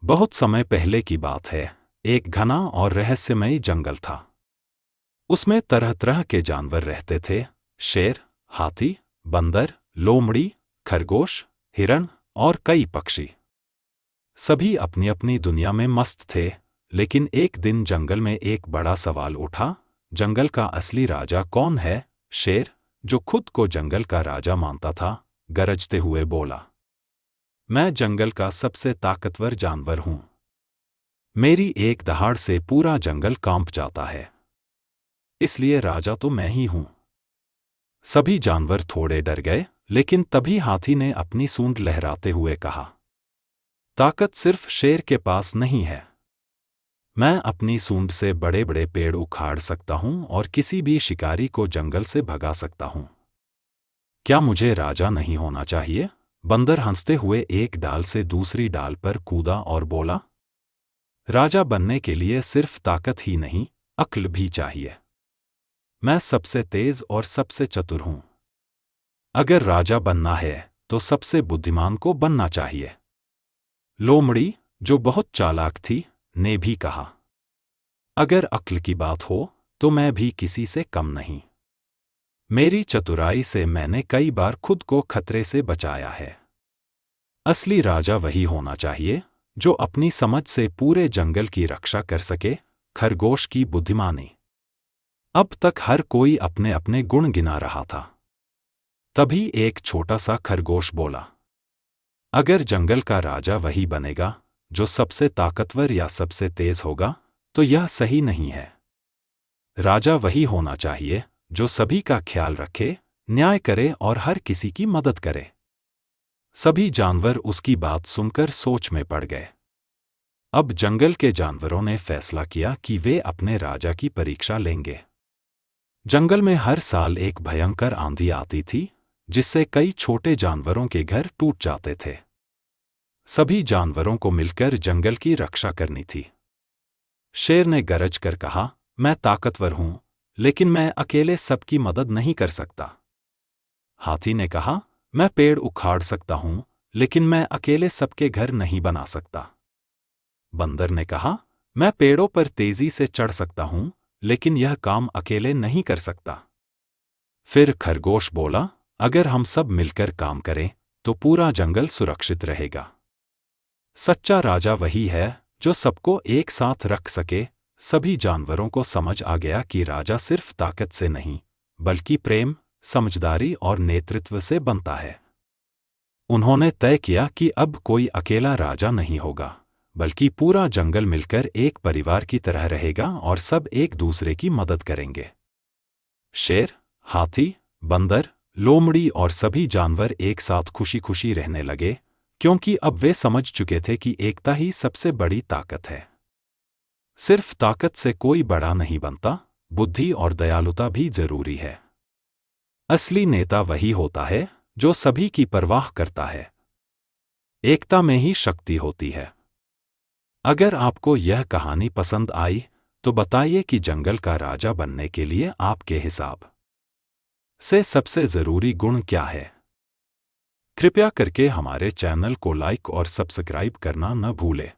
बहुत समय पहले की बात है। एक घना और रहस्यमयी जंगल था। उसमें तरह तरह के जानवर रहते थे। शेर, हाथी, बंदर, लोमड़ी, खरगोश, हिरण और कई पक्षी। सभी अपनी अपनी दुनिया में मस्त थे। लेकिन एक दिन जंगल में एक बड़ा सवाल उठा। जंगल का असली राजा कौन है? शेर, जो खुद को जंगल का राजा मानता था, गरजते हुए बोला, मैं जंगल का सबसे ताकतवर जानवर हूं। मेरी एक दहाड़ से पूरा जंगल कांप जाता है। इसलिए राजा तो मैं ही हूं। सभी जानवर थोड़े डर गए, लेकिन तभी हाथी ने अपनी सूंड लहराते हुए कहा, ताकत सिर्फ शेर के पास नहीं है। मैं अपनी सूंड से बड़े बड़े पेड़ उखाड़ सकता हूं और किसी भी शिकारी को जंगल से भगा सकता हूं। क्या मुझे राजा नहीं होना चाहिए? बंदर हंसते हुए एक डाल से दूसरी डाल पर कूदा और बोला, राजा बनने के लिए सिर्फ ताकत ही नहीं, अक्ल भी चाहिए। मैं सबसे तेज और सबसे चतुर हूं। अगर राजा बनना है तो सबसे बुद्धिमान को बनना चाहिए। लोमड़ी, जो बहुत चालाक थी, ने भी कहा, अगर अक्ल की बात हो तो मैं भी किसी से कम नहीं। मेरी चतुराई से मैंने कई बार खुद को खतरे से बचाया है। असली राजा वही होना चाहिए जो अपनी समझ से पूरे जंगल की रक्षा कर सके। खरगोश की बुद्धिमानी। अब तक हर कोई अपने अपने गुण गिना रहा था। तभी एक छोटा सा खरगोश बोला, अगर जंगल का राजा वही बनेगा जो सबसे ताकतवर या सबसे तेज होगा, तो यह सही नहीं है। राजा वही होना चाहिए जो सभी का ख्याल रखे, न्याय करे और हर किसी की मदद करे। सभी जानवर उसकी बात सुनकर सोच में पड़ गए। अब जंगल के जानवरों ने फैसला किया कि वे अपने राजा की परीक्षा लेंगे। जंगल में हर साल एक भयंकर आंधी आती थी, जिससे कई छोटे जानवरों के घर टूट जाते थे। सभी जानवरों को मिलकर जंगल की रक्षा करनी थी। शेर ने गरज कर कहा, मैं ताकतवर हूं, लेकिन मैं अकेले सबकी मदद नहीं कर सकता। हाथी ने कहा, मैं पेड़ उखाड़ सकता हूं, लेकिन मैं अकेले सबके घर नहीं बना सकता। बंदर ने कहा, मैं पेड़ों पर तेजी से चढ़ सकता हूं, लेकिन यह काम अकेले नहीं कर सकता। फिर खरगोश बोला, अगर हम सब मिलकर काम करें तो पूरा जंगल सुरक्षित रहेगा। सच्चा राजा वही है जो सबको एक साथ रख सके। सभी जानवरों को समझ आ गया कि राजा सिर्फ ताकत से नहीं, बल्कि प्रेम, समझदारी और नेतृत्व से बनता है। उन्होंने तय किया कि अब कोई अकेला राजा नहीं होगा, बल्कि पूरा जंगल मिलकर एक परिवार की तरह रहेगा और सब एक दूसरे की मदद करेंगे। शेर, हाथी, बंदर, लोमड़ी और सभी जानवर एक साथ खुशी खुशी रहने लगे, क्योंकि अब वे समझ चुके थे कि एकता ही सबसे बड़ी ताकत है। सिर्फ ताकत से कोई बड़ा नहीं बनता, बुद्धि और दयालुता भी जरूरी है। असली नेता वही होता है जो सभी की परवाह करता है। एकता में ही शक्ति होती है। अगर आपको यह कहानी पसंद आई तो बताइए कि जंगल का राजा बनने के लिए आपके हिसाब से सबसे जरूरी गुण क्या है। कृपया करके हमारे चैनल को लाइक और सब्सक्राइब करना न भूलें।